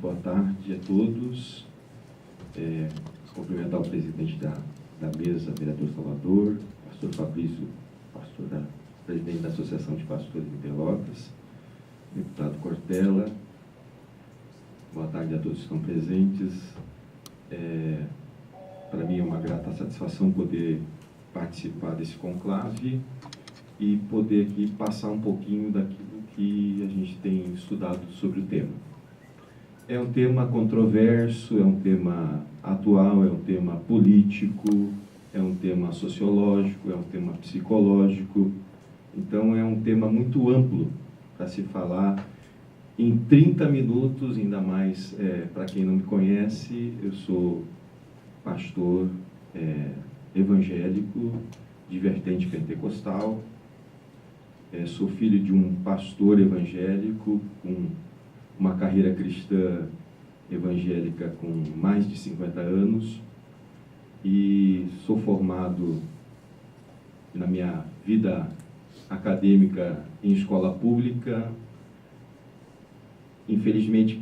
boa tarde a todos. Cumprimentar o presidente da mesa, vereador Salvador, pastor Fabrício, presidente da Associação de Pastores de Pelotas, deputado Cortella. Boa tarde a todos que estão presentes. Para mim é uma grata satisfação poder participar desse conclave e poder aqui passar um pouquinho daquilo que a gente tem estudado sobre o tema. É um tema controverso, é um tema atual, é um tema político, é um tema sociológico, é um tema psicológico. Então é um tema muito amplo para se falar em 30 minutos, ainda mais para quem não me conhece. Eu sou pastor evangélico de vertente pentecostal. Sou filho de um pastor evangélico com uma carreira cristã evangélica com mais de 50 anos e sou formado na minha vida acadêmica em escola pública. Infelizmente,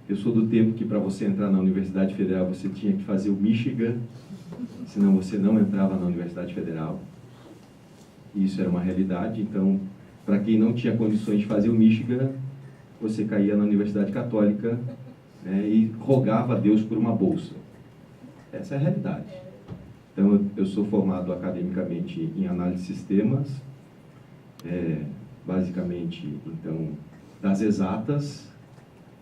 eu sou do tempo que para você entrar na Universidade Federal você tinha que fazer o Michigan, senão você não entrava na Universidade Federal. Isso era uma realidade. Então, para quem não tinha condições de fazer o Michigan, você caía na Universidade Católica, né, e rogava a Deus por uma bolsa. Essa é a realidade. Então, eu sou formado academicamente em análise de sistemas, basicamente, então, das exatas,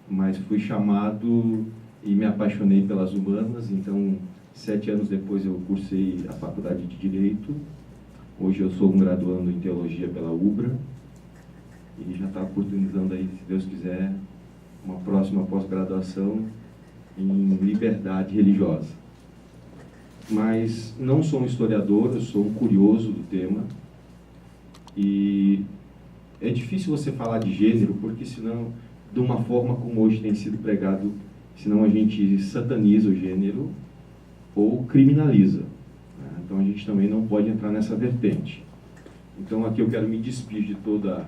mas fui chamado e me apaixonei pelas humanas. Então, 7 anos depois eu cursei a faculdade de Direito. Hoje eu sou um graduando em Teologia pela UBRA e já está oportunizando aí, se Deus quiser, uma próxima pós-graduação em liberdade religiosa. Mas não sou um historiador, eu sou um curioso do tema. E é difícil você falar de gênero, porque senão, de uma forma como hoje tem sido pregado, senão a gente sataniza o gênero ou criminaliza. Então a gente também não pode entrar nessa vertente. Então aqui eu quero me despir de toda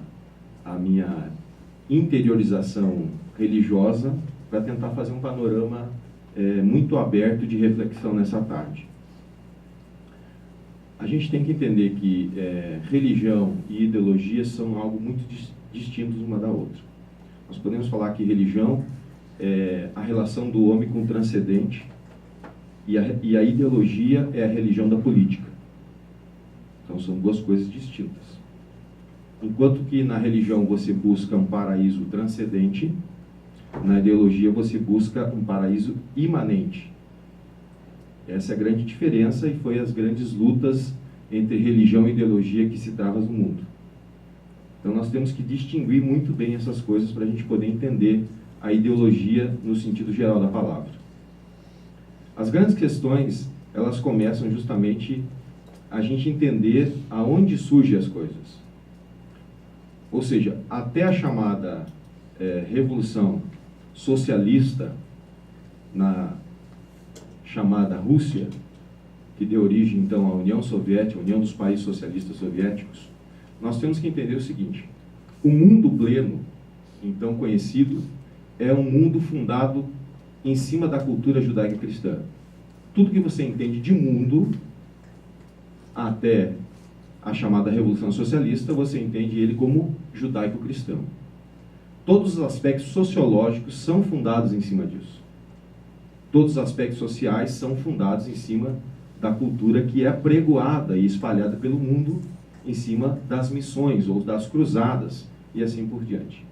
a minha interiorização religiosa para tentar fazer um panorama muito aberto de reflexão nessa tarde. A gente tem que entender que religião e ideologia são algo muito distintos uma da outra. Nós podemos falar que religião é a relação do homem com o transcendente, e a ideologia é a religião da política. Então são duas coisas distintas. Enquanto que na religião você busca um paraíso transcendente, na ideologia você busca um paraíso imanente. Essa é a grande diferença e foi as grandes lutas entre religião e ideologia que se travam no mundo. Então nós temos que distinguir muito bem essas coisas para a gente poder entender a ideologia no sentido geral da palavra. As grandes questões, elas começam justamente a gente entender aonde surgem as coisas. Ou seja, até a chamada Revolução Socialista, na chamada Rússia, que deu origem então à União Soviética, a União dos Países Socialistas Soviéticos, nós temos que entender o seguinte: o mundo pleno, então conhecido, é um mundo fundado em cima da cultura judaica cristã. Tudo que você entende de mundo, até a chamada Revolução Socialista, você entende ele como judaico-cristão. Todos os aspectos sociológicos são fundados em cima disso. Todos os aspectos sociais são fundados em cima da cultura que é apregoada e espalhada pelo mundo, em cima das missões ou das cruzadas, e assim por diante.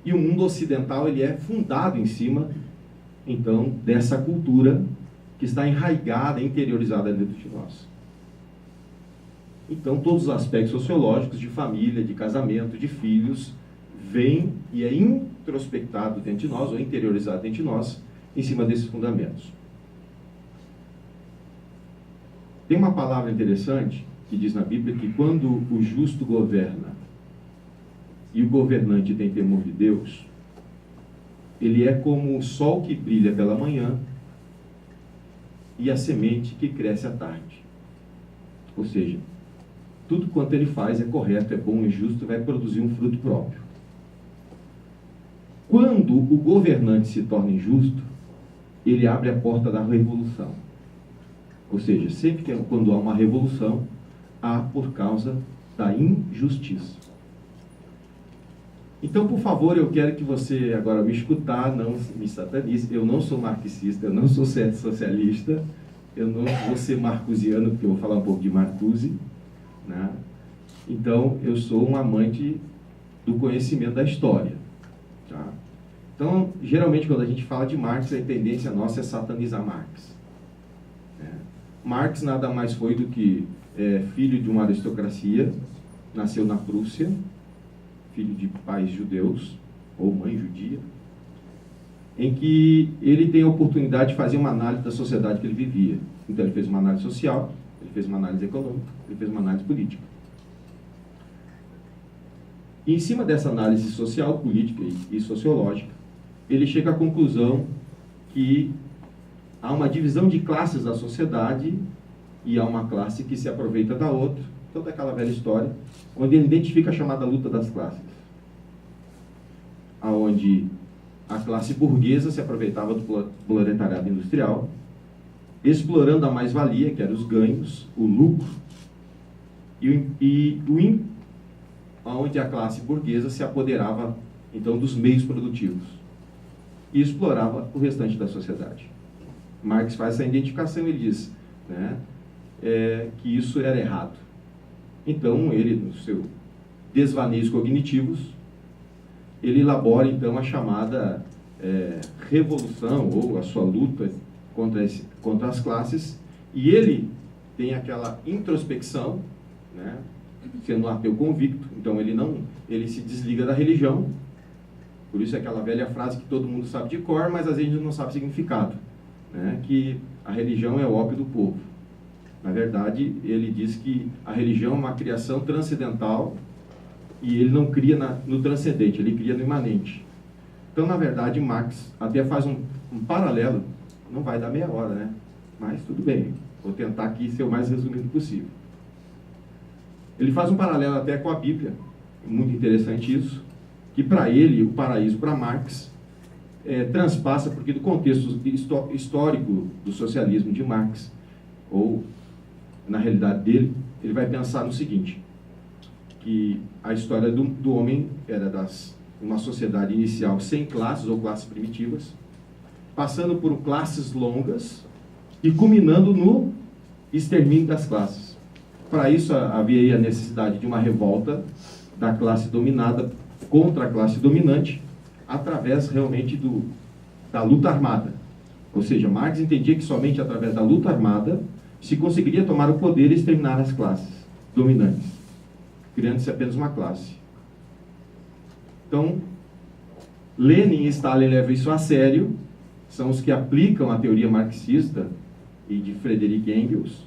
E o mundo ocidental, ele é fundado em cima, então, dessa cultura que está enraizada, interiorizada dentro de nós. Então, todos os aspectos sociológicos de família, de casamento, de filhos, vêm e é introspectado dentro de nós, ou interiorizado dentro de nós, em cima desses fundamentos. Tem uma palavra interessante que diz na Bíblia que quando o justo governa e o governante tem temor de Deus, ele é como o sol que brilha pela manhã e a semente que cresce à tarde. Ou seja, tudo quanto ele faz é correto, é bom e justo e vai produzir um fruto próprio. quando o governante se torna injusto, ele abre a porta da revolução. Ou seja, sempre que quando há uma revolução, há por causa da injustiça. Então, por favor, eu quero que você agora me escutar, não me satanize. Eu não sou marxista, eu não sou socialista, eu não vou ser marcusiano, porque eu vou falar um pouco de Marcuse, né? Então, eu sou um amante do conhecimento da história. Tá? Então, geralmente, quando a gente fala de Marx, a tendência nossa é satanizar Marx. Marx nada mais foi do que filho de uma aristocracia, nasceu na Prússia, filho de pais judeus, ou mãe judia, em que ele tem a oportunidade de fazer uma análise da sociedade que ele vivia. Então, ele fez uma análise social, ele fez uma análise econômica, ele fez uma análise política. E, em cima dessa análise social, política e sociológica, ele chega à conclusão que há uma divisão de classes da sociedade e há uma classe que se aproveita da outra, toda aquela velha história, onde ele identifica a chamada luta das classes, aonde a classe burguesa se aproveitava do proletariado industrial, explorando a mais-valia, que eram os ganhos, o lucro, onde a classe burguesa se apoderava, então, dos meios produtivos e explorava o restante da sociedade. Marx faz essa identificação e ele diz, né, que isso era errado. Então, ele, nos seus desvaneios cognitivos, ele elabora, então, a chamada revolução, ou a sua luta contra as classes, e ele tem aquela introspecção, né, sendo um ateu convicto, então ele se desliga da religião, por isso é aquela velha frase que todo mundo sabe de cor, mas às vezes não sabe o significado, né, que a religião é o ópio do povo. Na verdade, ele diz que a religião é uma criação transcendental e ele não cria no transcendente, ele cria no imanente. Então, na verdade, Marx até faz um paralelo, não vai dar meia hora, né? Mas tudo bem, vou tentar aqui ser o mais resumido possível. Ele faz um paralelo até com a Bíblia, muito interessante isso, que para ele, o paraíso para Marx, transpassa, porque do contexto histórico do socialismo de Marx, ou na realidade dele, ele vai pensar no seguinte, que a história do homem era uma sociedade inicial sem classes ou classes primitivas, passando por classes longas e culminando no extermínio das classes. Para isso havia a necessidade de uma revolta da classe dominada contra a classe dominante, através realmente da luta armada. Ou seja, Marx entendia que somente através da luta armada se conseguiria tomar o poder e exterminar as classes dominantes, criando-se apenas uma classe. Então, Lenin e Stalin levam isso a sério, são os que aplicam a teoria marxista e de Friedrich Engels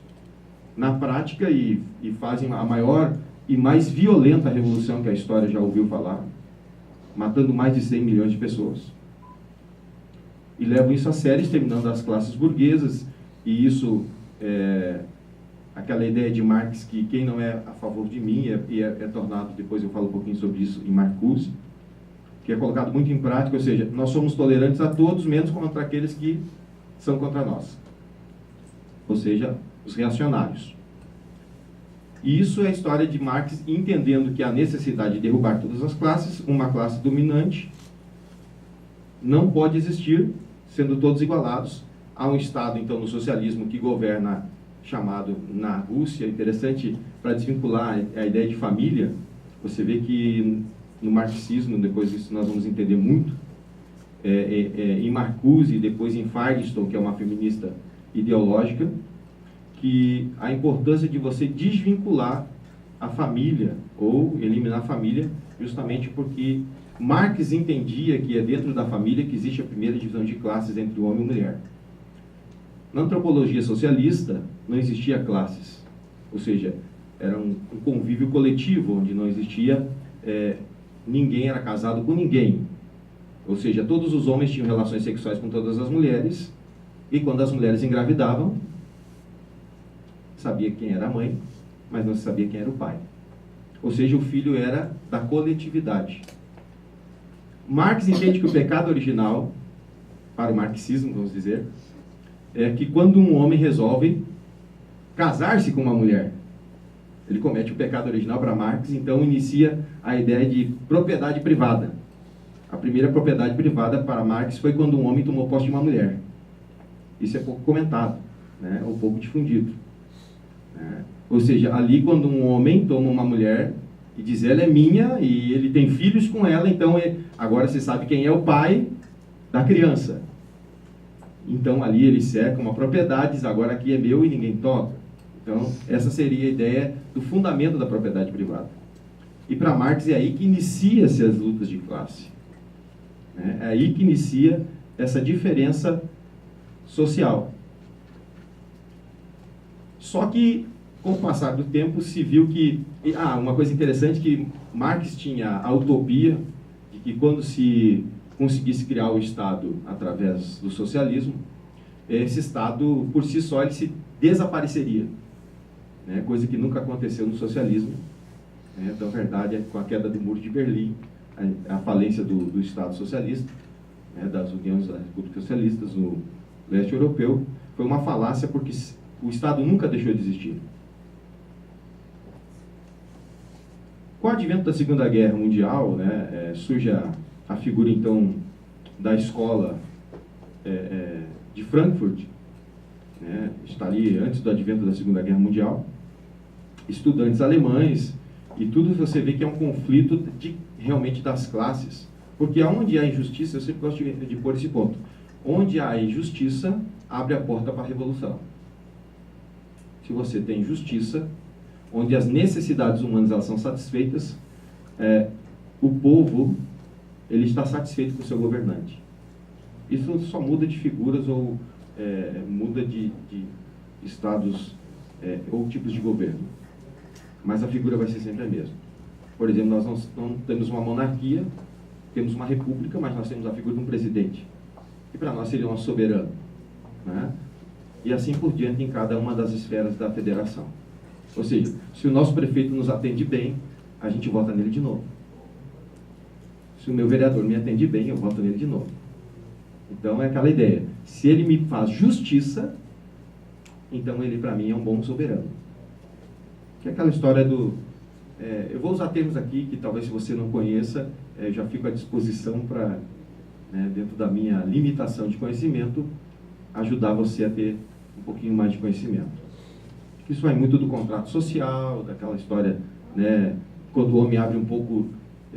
na prática e fazem a maior e mais violenta revolução que a história já ouviu falar, matando mais de 100 milhões de pessoas. E levam isso a sério, exterminando as classes burguesas, e isso aquela ideia de Marx que quem não é a favor de mim é tornado, depois eu falo um pouquinho sobre isso em Marcuse, que é colocado muito em prática, ou seja, nós somos tolerantes a todos, menos contra aqueles que são contra nós. Ou seja, os reacionários. E isso é a história de Marx, entendendo que a necessidade de derrubar todas as classes, uma classe dominante, não pode existir, sendo todos igualados. Há um Estado, então, no socialismo que governa, chamado na Rússia, interessante, para desvincular a ideia de família, você vê que no marxismo, depois disso nós vamos entender muito, em Marcuse e depois em Firestone, que é uma feminista ideológica, que a importância de você desvincular a família, ou eliminar a família, justamente porque Marx entendia que é dentro da família que existe a primeira divisão de classes entre o homem e a mulher. Na antropologia socialista, não existia classes, ou seja, era um convívio coletivo, onde não existia, ninguém era casado com ninguém, ou seja, todos os homens tinham relações sexuais com todas as mulheres, e quando as mulheres engravidavam, sabia quem era a mãe, mas não se sabia quem era o pai. Ou seja, o filho era da coletividade. Marx entende que o pecado original, para o marxismo, vamos dizer, é que quando um homem resolve casar-se com uma mulher, ele comete o pecado original para Marx, então inicia a ideia de propriedade privada. A primeira propriedade privada para Marx foi quando um homem tomou posse de uma mulher. Isso é pouco comentado, né? Ou pouco difundido. Né? Ou seja, ali quando um homem toma uma mulher e diz, ela é minha, e ele tem filhos com ela, então agora você sabe quem é o pai da criança. Então ali ele cerca uma propriedade, diz, agora aqui é meu e ninguém toca. Então essa seria a ideia do fundamento da propriedade privada. E para Marx é aí que inicia-se as lutas de classe. Né? É aí que inicia essa diferença social. Só que, com o passar do tempo, se viu que... uma coisa interessante, que Marx tinha a utopia de que quando se conseguisse criar o Estado através do socialismo, esse Estado, por si só, ele se desapareceria. Né? Coisa que nunca aconteceu no socialismo. Né? Então, a verdade é que com a queda do Muro de Berlim, a falência do Estado socialista, né, das uniões das repúblicas socialistas no leste europeu, foi uma falácia porque o Estado nunca deixou de existir. Com o advento da Segunda Guerra Mundial, né, surge a figura, então, da escola de Frankfurt, né, está ali antes do advento da Segunda Guerra Mundial, estudantes alemães, e tudo você vê que é um conflito realmente das classes, porque onde há injustiça, eu sempre gosto de pôr esse ponto, onde há injustiça, abre a porta para a revolução. Se você tem justiça, onde as necessidades humanas elas são satisfeitas, o povo ele está satisfeito com o seu governante. Isso só muda de figuras ou muda de estados ou tipos de governo. Mas a figura vai ser sempre a mesma. Por exemplo, nós não temos uma monarquia, temos uma república, mas nós temos a figura de um presidente. E para nós seria um soberano. Né? E assim por diante em cada uma das esferas da federação. Ou seja, se o nosso prefeito nos atende bem, a gente vota nele de novo. Se o meu vereador me atende bem, eu voto nele de novo. Então é aquela ideia. Se ele me faz justiça, então ele para mim é um bom soberano. Que é aquela história do... eu vou usar termos aqui que talvez se você não conheça, já fico à disposição para, dentro da minha limitação de conhecimento, ajudar você a ter um pouquinho mais de conhecimento. Isso vai muito do contrato social, daquela história, né, quando o homem abre um pouco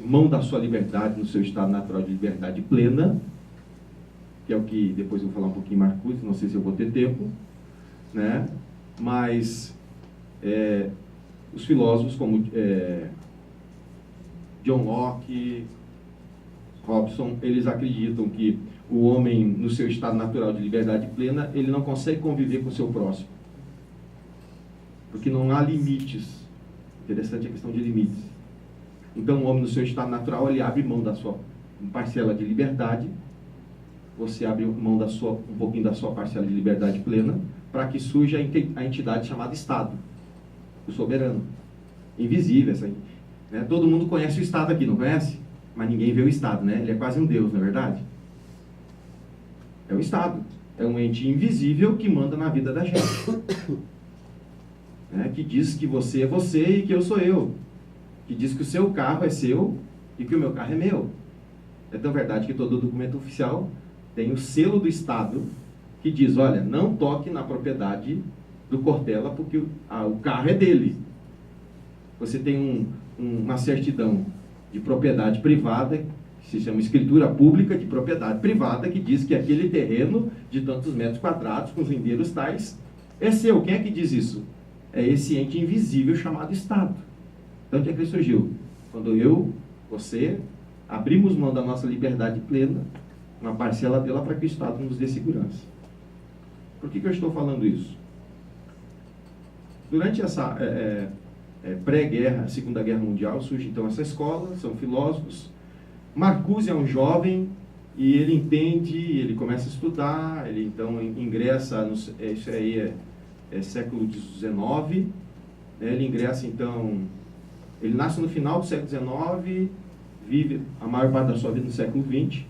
mão da sua liberdade no seu estado natural de liberdade plena, que é o que depois eu vou falar um pouquinho mais curto, não sei se eu vou ter tempo, né? Mas os filósofos como John Locke, Robson, eles acreditam que o homem, no seu estado natural de liberdade plena, ele não consegue conviver com o seu próximo. Porque não há limites. Interessante a questão de limites. Então, o homem, no seu estado natural, ele abre mão da sua parcela de liberdade. Você abre mão um pouquinho da sua parcela de liberdade plena, para que surja a entidade chamada Estado, o soberano. Invisível, essa aí. Né? Todo mundo conhece o Estado aqui, não conhece? Mas ninguém vê o Estado, né? Ele é quase um Deus, não é verdade? É o Estado. É um ente invisível que manda na vida da gente. Que diz que você é você e que eu sou eu. Que diz que o seu carro é seu e que o meu carro é meu. É tão verdade que todo documento oficial tem o selo do Estado que diz, olha, não toque na propriedade do Cortella porque o carro é dele. Você tem uma certidão de propriedade privada, que se chama escritura pública de propriedade privada, que diz que aquele terreno de tantos metros quadrados, com os lindeiros tais, é seu. Quem é que diz isso? É esse ente invisível chamado Estado. Então, onde é que ele surgiu? Quando eu, você, abrimos mão da nossa liberdade plena, uma parcela dela para que o Estado nos dê segurança. Por que eu estou falando isso? Durante essa pré-guerra, Segunda Guerra Mundial, surge então essa escola, são filósofos. Marcuse é um jovem e ele entende, ele começa a estudar, ele então ingressa, isso aí é século XIX, né? Ele ingressa então, ele nasce no final do século XIX, vive a maior parte da sua vida no século XX.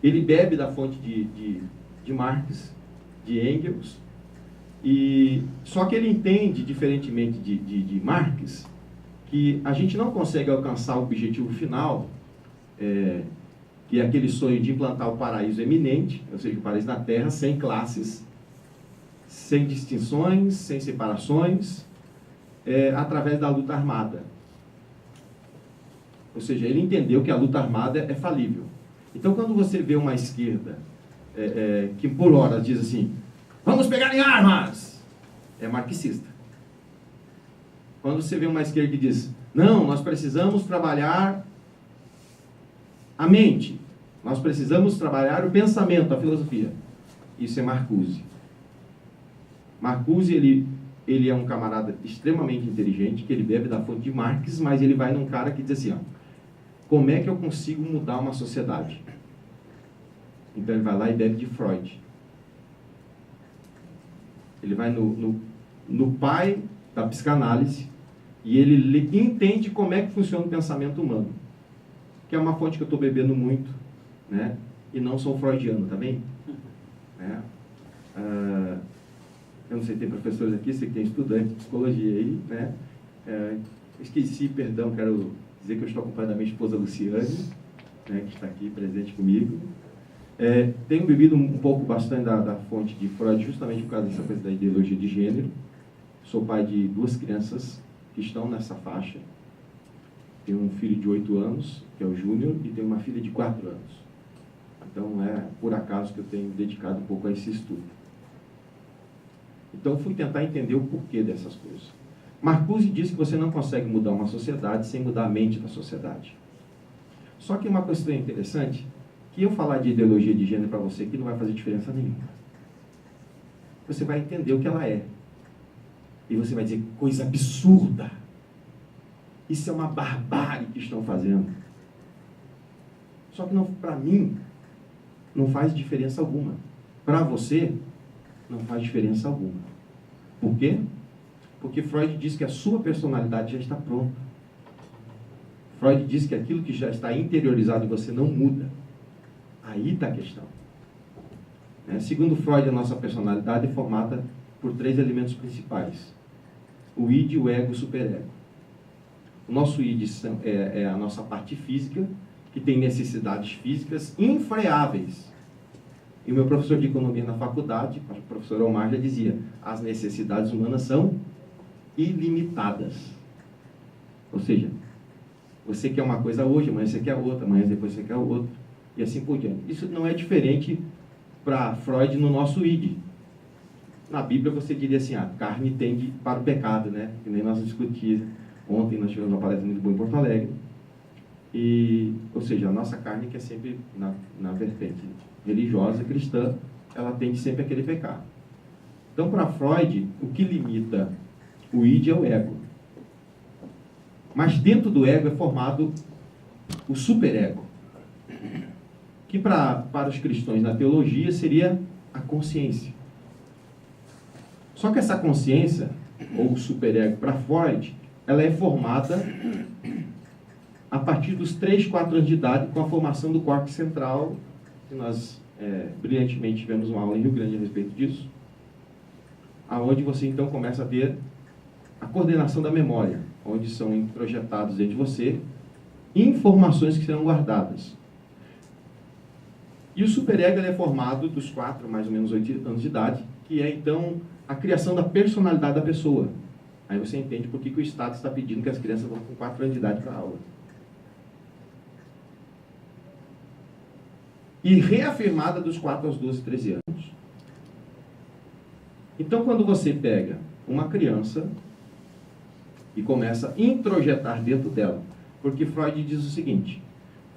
Ele bebe da fonte de Marx, de Engels, só que ele entende, diferentemente de Marx, que a gente não consegue alcançar o objetivo final, que é aquele sonho de implantar o paraíso eminente, ou seja, o paraíso na Terra, sem classes, sem distinções, sem separações, através da luta armada. Ou seja, ele entendeu que a luta armada é falível. Então, quando você vê uma esquerda que, por hora, diz assim, vamos pegar em armas, é marxista. Quando você vê uma esquerda que diz, não, nós precisamos trabalhar a mente, nós precisamos trabalhar o pensamento, a filosofia, isso é Marcuse. Marcuse, ele é um camarada extremamente inteligente, que ele bebe da fonte de Marx, mas ele vai num cara que diz assim, como é que eu consigo mudar uma sociedade? Então ele vai lá e bebe de Freud. Ele vai no pai da psicanálise e ele entende como é que funciona o pensamento humano. Que é uma fonte que eu estou bebendo muito, né? E não sou freudiano, tá bem? Eu não sei, tem professores aqui, sei que tem estudante de psicologia aí, né? Esqueci, perdão, quero dizer que eu estou acompanhado da minha esposa Luciane, né, que está aqui presente comigo. Tenho bebido um pouco bastante da fonte de Freud, justamente por causa dessa coisa da ideologia de gênero. Sou pai de 2 crianças que estão nessa faixa. Tenho um filho de 8 anos, que é o Júnior, e tenho uma filha de 4 anos. Então, por acaso que eu tenho dedicado um pouco a esse estudo. Então, fui tentar entender o porquê dessas coisas. Marcuse diz que você não consegue mudar uma sociedade sem mudar a mente da sociedade. Só que uma questão interessante, que eu falar de ideologia de gênero para você que não vai fazer diferença nenhuma. Você vai entender o que ela é. E você vai dizer, coisa absurda. Isso é uma barbárie que estão fazendo. Só que para mim, não faz diferença alguma. Para você, não faz diferença alguma. Por quê? Porque Freud diz que a sua personalidade já está pronta. Freud diz que aquilo que já está interiorizado em você não muda. Aí está a questão. Segundo Freud, a nossa personalidade é formada por 3 elementos principais. O id, o ego e o superego. O nosso id é a nossa parte física, que tem necessidades físicas infreáveis. E o meu professor de economia na faculdade, o professor Omar, já dizia, as necessidades humanas são ilimitadas. Ou seja, você quer uma coisa hoje, amanhã você quer outra, amanhã depois você quer outra, e assim por diante. Isso não é diferente para Freud no nosso id. Na Bíblia você diria assim, a carne tende para o pecado, né? Que nem nós discutimos. Ontem nós tivemos uma palestra muito boa em Porto Alegre. Ou seja, a nossa carne que é sempre na vertente religiosa, cristã, ela tende sempre a querer pecar. Então, para Freud, o que limita o id é o ego. Mas dentro do ego é formado o superego, que para os cristãos na teologia seria a consciência. Só que essa consciência, ou o superego, para Freud, ela é formada a partir dos 3, 4 anos de idade, com a formação do córtex central, que nós brilhantemente tivemos uma aula em Rio Grande a respeito disso, aonde você então começa a ter a coordenação da memória, onde são introjetados dentro de você informações que serão guardadas. E o superego é formado dos 4, mais ou menos 8 anos de idade, que é então a criação da personalidade da pessoa. Aí você entende por que o Estado está pedindo que as crianças vão com 4 anos de idade para a aula. E reafirmada dos 4 aos 12, 13 anos. Então, quando você pega uma criança e começa a introjetar dentro dela, porque Freud diz o seguinte,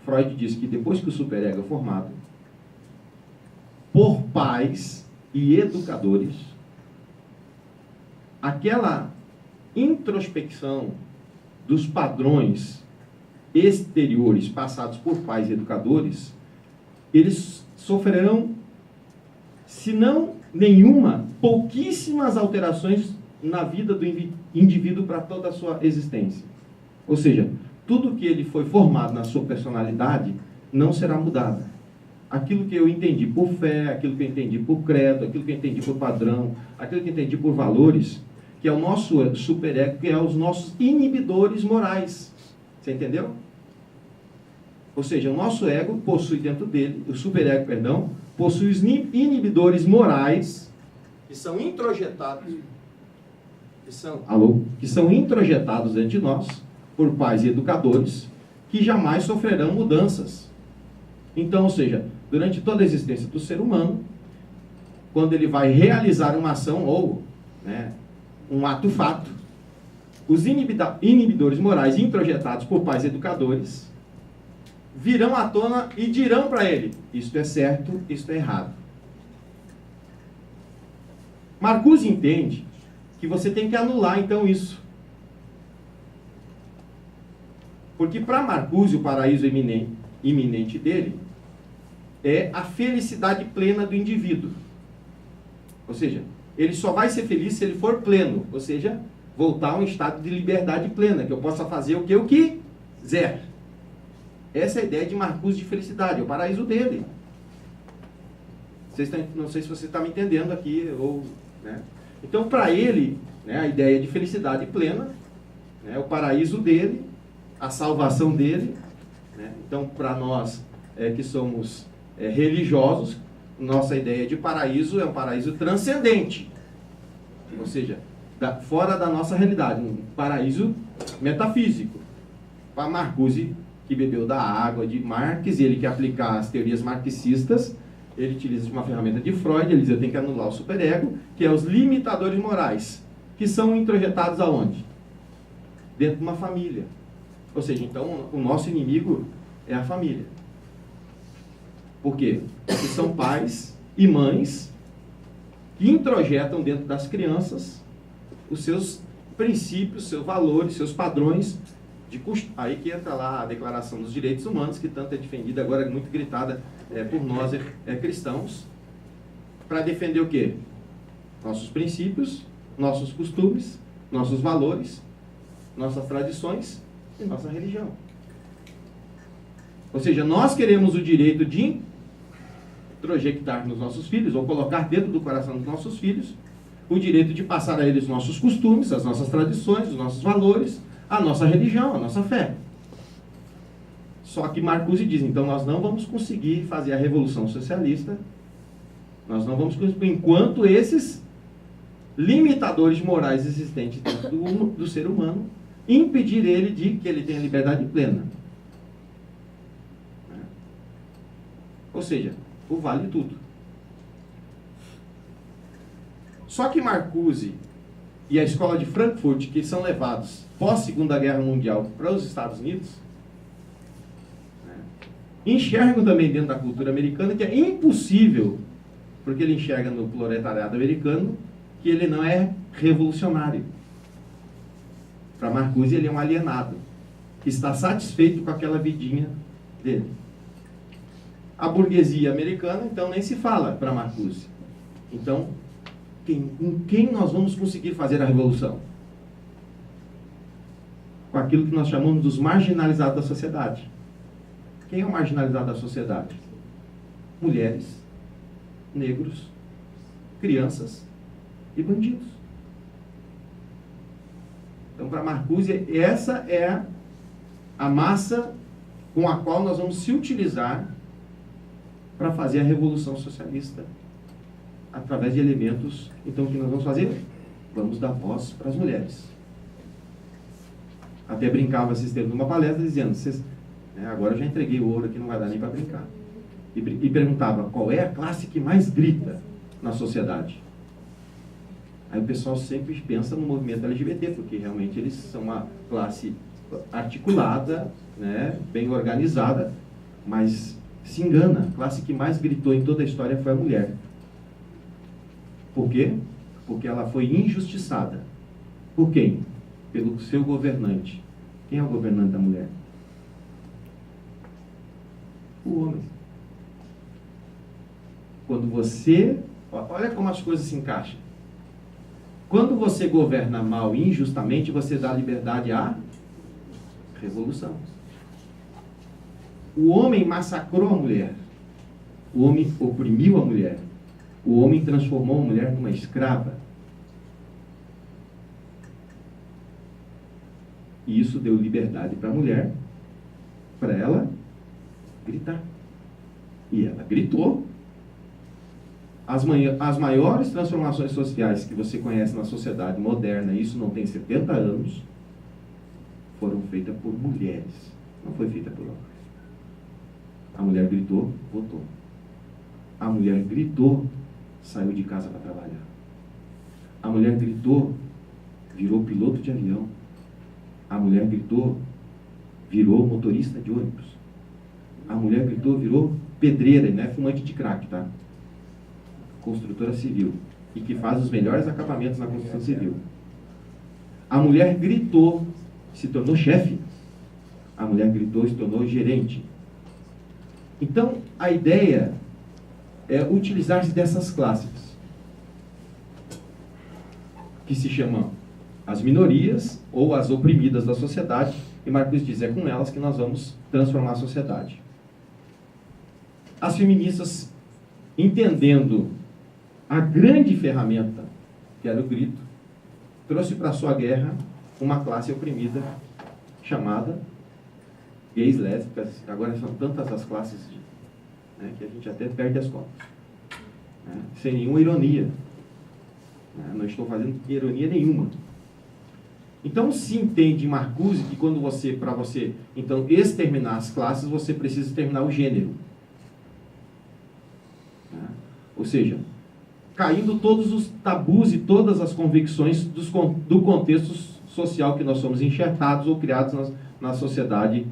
Freud diz que depois que o superego é formado, por pais e educadores, aquela introspecção dos padrões exteriores passados por pais e educadores, eles sofrerão, se não nenhuma, pouquíssimas alterações na vida do indivíduo para toda a sua existência. Ou seja, tudo que ele foi formado na sua personalidade não será mudado. Aquilo que eu entendi por fé, aquilo que eu entendi por credo, aquilo que eu entendi por padrão, aquilo que eu entendi por valores, que é o nosso superego, que é os nossos inibidores morais. Você entendeu? Ou seja, o nosso ego possui dentro dele, o superego, perdão, possui os inibidores morais que são introjetados, que são introjetados dentro de nós por pais e educadores que jamais sofrerão mudanças. Então, ou seja, durante toda a existência do ser humano, quando ele vai realizar uma ação ou, né, um ato-fato, os inibidores morais introjetados por pais e educadores virão à tona e dirão para ele: isto é certo, isto é errado. Marcuse entende que você tem que anular então isso. Porque para Marcuse o paraíso iminente dele é a felicidade plena do indivíduo. Ou seja, ele só vai ser feliz se ele for pleno, ou seja, voltar a um estado de liberdade plena, que eu possa fazer o que eu quiser. Essa é a ideia de Marcuse de felicidade, é o paraíso dele. Não sei se você está me entendendo aqui, ou, né? Então, para ele, né, a ideia de felicidade plena, né, o paraíso dele, a salvação dele, né? Então, para nós que somos religiosos, nossa ideia de paraíso é um paraíso transcendente, ou seja, fora da nossa realidade, um paraíso metafísico. Para Marcuse, que bebeu da água de Marx, e ele quer aplicar as teorias marxistas, ele utiliza uma ferramenta de Freud, ele diz: eu tenho que anular o superego, que é os limitadores morais, que são introjetados aonde? Dentro de uma família. Ou seja, então, o nosso inimigo é a família. Por quê? Porque são pais e mães que introjetam dentro das crianças os seus princípios, seus valores, seus padrões de costume. Aí que entra lá a Declaração dos Direitos Humanos, que tanto é defendida, agora é muito gritada por nós cristãos, para defender o quê? Nossos princípios, nossos costumes, nossos valores, nossas tradições e nossa religião. Ou seja, nós queremos o direito de introjectar nos nossos filhos, ou colocar dentro do coração dos nossos filhos, o direito de passar a eles os nossos costumes, as nossas tradições, os nossos valores, a nossa religião, a nossa fé. Só que Marcuse diz: então nós não vamos conseguir fazer a revolução socialista, nós não vamos conseguir, enquanto esses limitadores morais existentes dentro do ser humano impedir ele de que ele tenha liberdade plena. Ou seja, o vale tudo. Só que Marcuse e a escola de Frankfurt, que são levados pós-Segunda Guerra Mundial para os Estados Unidos, enxergam também dentro da cultura americana que é impossível, porque ele enxerga no proletariado americano que ele não é revolucionário. Para Marcuse, ele é um alienado, que está satisfeito com aquela vidinha dele. A burguesia americana, então, nem se fala para Marcuse. Então, com quem nós vamos conseguir fazer a revolução? Com aquilo que nós chamamos dos marginalizados da sociedade. Quem é o marginalizado da sociedade? Mulheres, negros, crianças e bandidos. Então, para Marcuse, essa é a massa com a qual nós vamos se utilizar para fazer a revolução socialista, através de elementos. Então, o que nós vamos fazer? Vamos dar voz para as mulheres. Até brincava esses tempos numa palestra, dizendo: agora eu já entreguei o ouro aqui, não vai dar nem para brincar. E perguntava: qual é a classe que mais grita na sociedade? Aí o pessoal sempre pensa no movimento LGBT, porque realmente eles são uma classe articulada, né, bem organizada, mas se engana. A classe que mais gritou em toda a história foi a mulher. Por quê? Porque ela foi injustiçada. Por quem? Pelo seu governante. Quem é o governante da mulher? O homem. Quando você... Olha como as coisas se encaixam. Quando você governa mal e injustamente, você dá liberdade à Revolução. O homem massacrou a mulher. O homem oprimiu a mulher. O homem transformou a mulher numa escrava. E isso deu liberdade para a mulher, para ela gritar. E ela gritou. As maiores transformações sociais que você conhece na sociedade moderna, isso não tem 70 anos, foram feitas por mulheres. Não foi feita por homens. A mulher gritou, votou. A mulher gritou, saiu de casa para trabalhar. A mulher gritou, virou piloto de avião. A mulher gritou, virou motorista de ônibus. A mulher gritou, virou pedreira, não é fumante de crack, tá? Construtora civil. E que faz os melhores acabamentos na construção civil. A mulher gritou, se tornou chefe. A mulher gritou, se tornou gerente. Então, a ideia é utilizar-se dessas classes, que se chamam as minorias ou as oprimidas da sociedade, e Marcuse diz, é com elas que nós vamos transformar a sociedade. As feministas, entendendo a grande ferramenta, que era o grito, trouxe para a sua guerra uma classe oprimida chamada gays, lésbicas. Agora são tantas as classes né, que a gente até perde as contas. Né, sem nenhuma ironia. Né, não estou fazendo ironia nenhuma. Então se entende em Marcuse que quando para você então exterminar as classes, você precisa exterminar o gênero. Né? Ou seja, caindo todos os tabus e todas as convicções do contexto social que nós somos enxertados ou criados na sociedade.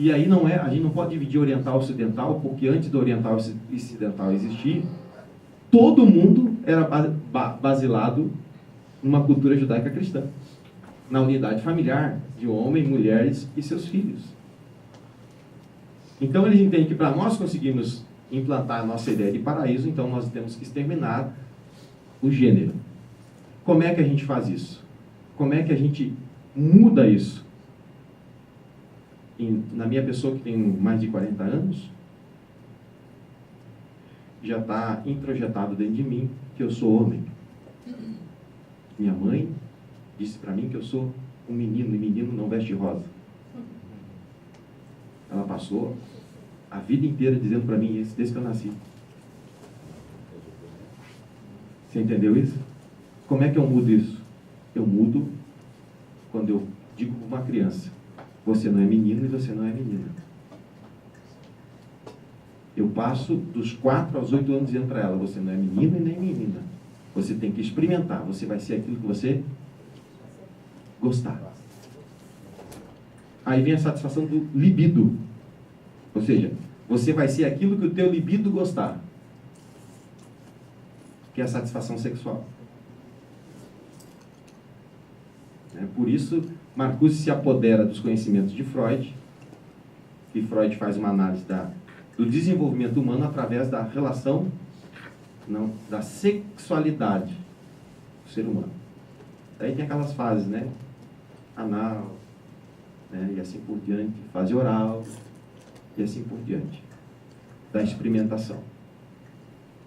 E aí a gente não pode dividir oriental e ocidental, porque antes do oriental e ocidental existir, todo mundo era basilado numa cultura judaica cristã, na unidade familiar de homem, mulheres e seus filhos. Então eles entendem que para nós conseguirmos implantar a nossa ideia de paraíso, então nós temos que exterminar o gênero. Como é que a gente faz isso? Como é que a gente muda isso? Na minha pessoa que tem mais de 40 anos, já está introjetado dentro de mim que eu sou homem. Minha mãe disse para mim que eu sou um menino, e menino não veste rosa. Ela passou a vida inteira dizendo para mim isso, desde que eu nasci. Você entendeu isso? Como é que eu mudo isso? Eu mudo quando eu digo para uma criança, você não é menino e você não é menina. Eu passo dos 4 aos 8 anos dizendo para ela, você não é menino e nem menina. Você tem que experimentar, você vai ser aquilo que você gostar. Aí vem a satisfação do libido. Ou seja, você vai ser aquilo que o teu libido gostar. Que é a satisfação sexual. Por isso, Marcuse se apodera dos conhecimentos de Freud, e Freud faz uma análise do desenvolvimento humano através da relação, da sexualidade do ser humano. Daí tem aquelas fases, né? Anal, né? E assim por diante, fase oral, e assim por diante, da experimentação.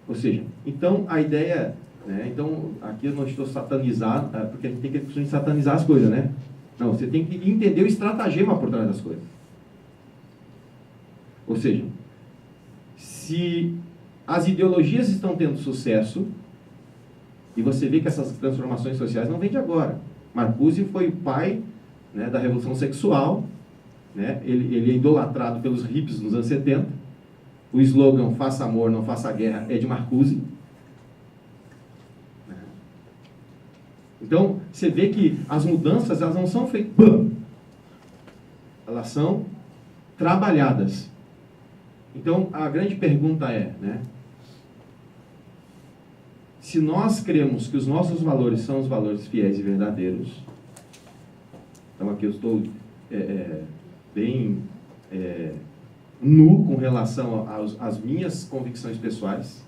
Ou seja, então a ideia, né? Então aqui eu não estou satanizando, porque a gente tem que satanizar as coisas, né? Não, você tem que entender o estratagema por trás das coisas. Ou seja, se as ideologias estão tendo sucesso, e você vê que essas transformações sociais não vêm de agora. Marcuse foi o pai, né, da revolução sexual, né? Ele é idolatrado pelos hippies nos anos 70. O slogan faça amor, não faça guerra é de Marcuse. Então, você vê que as mudanças, elas não são feitas, elas são trabalhadas. Então, a grande pergunta é, né? Se nós cremos que os nossos valores são os valores fiéis e verdadeiros, então aqui eu estou bem nu com relação às minhas convicções pessoais,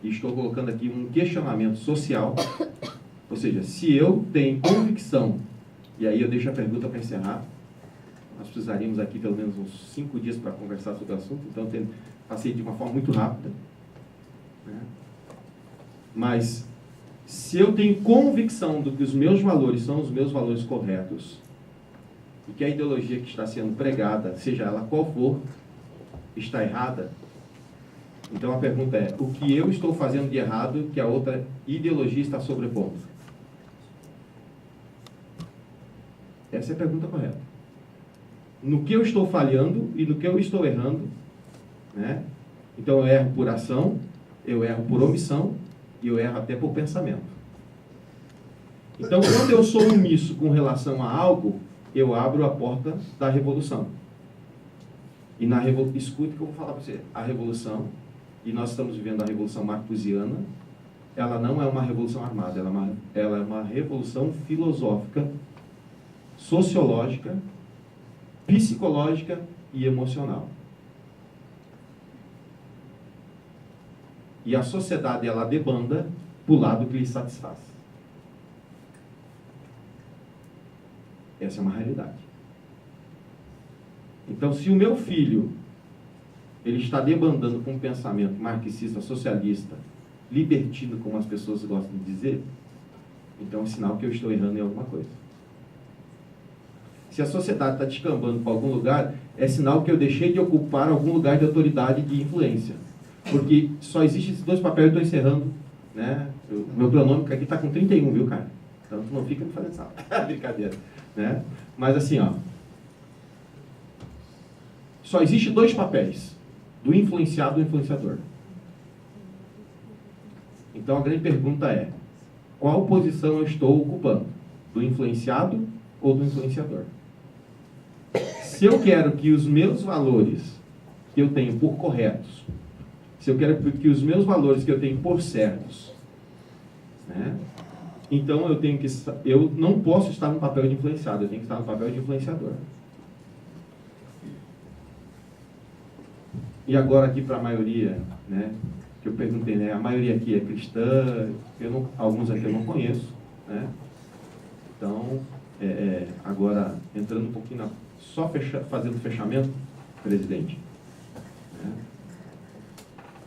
e estou colocando aqui um questionamento social. Ou seja, se eu tenho convicção E aí eu deixo a pergunta para encerrar. Nós precisaríamos aqui pelo menos uns 5 dias para conversar sobre o assunto, então passei de uma forma muito rápida, né? Mas, se eu tenho convicção de que os meus valores são os meus valores corretos, e que a ideologia que está sendo pregada, seja ela qual for, está errada, então a pergunta é, o que eu estou fazendo de errado que a outra ideologia está sobrepondo? Essa é a pergunta correta. No que eu estou falhando e no que eu estou errando, né? Então eu erro por ação, eu erro por omissão e eu erro até por pensamento. Então, quando eu sou omisso com relação a algo, eu abro a porta da revolução. E escute o que eu vou falar para você. A revolução, e nós estamos vivendo a revolução marcusiana, ela não é uma revolução armada, ela é uma revolução filosófica, sociológica, psicológica e emocional. E a sociedade, ela debanda para o lado que lhe satisfaz. Essa é uma realidade. Então, se o meu filho ele está debandando com um pensamento marxista, socialista, libertino, como as pessoas gostam de dizer, então é um sinal que eu estou errando em alguma coisa. Se a sociedade está descambando para algum lugar, é sinal que eu deixei de ocupar algum lugar de autoridade e de influência. Porque só existem esses 2 papéis, eu estou encerrando, né? Meu cronômetro aqui está com 31, viu, cara? Então tu não fica me fazendo essa brincadeira, né? Mas assim, ó, só existe 2 papéis, do influenciado e do influenciador. Então a grande pergunta é, qual posição eu estou ocupando? Do influenciado ou do influenciador? Se eu quero que os meus valores que eu tenho por corretos, se eu quero que os meus valores que eu tenho por certos, né? Então eu não posso estar no papel de influenciado, eu tenho que estar no papel de influenciador. E agora aqui para a maioria, né, que eu perguntei, né, a maioria aqui é cristã, alguns aqui eu não conheço, né? Então, agora entrando um pouquinho fazendo fechamento, presidente, né?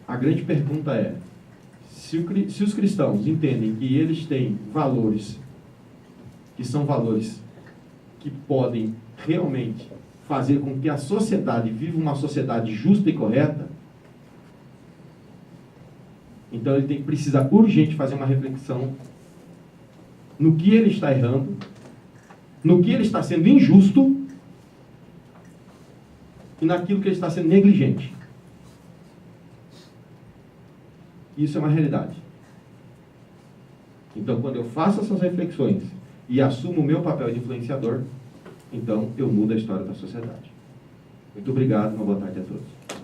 A grande pergunta é, se os cristãos entendem que eles têm valores, que são valores que podem realmente fazer com que a sociedade viva uma sociedade justa e correta, então ele precisa urgente fazer uma reflexão no que ele está errando, no que ele está sendo injusto e naquilo que ele está sendo negligente. Isso é uma realidade. Então, quando eu faço essas reflexões e assumo o meu papel de influenciador, então eu mudo a história da sociedade. Muito obrigado, uma boa tarde a todos.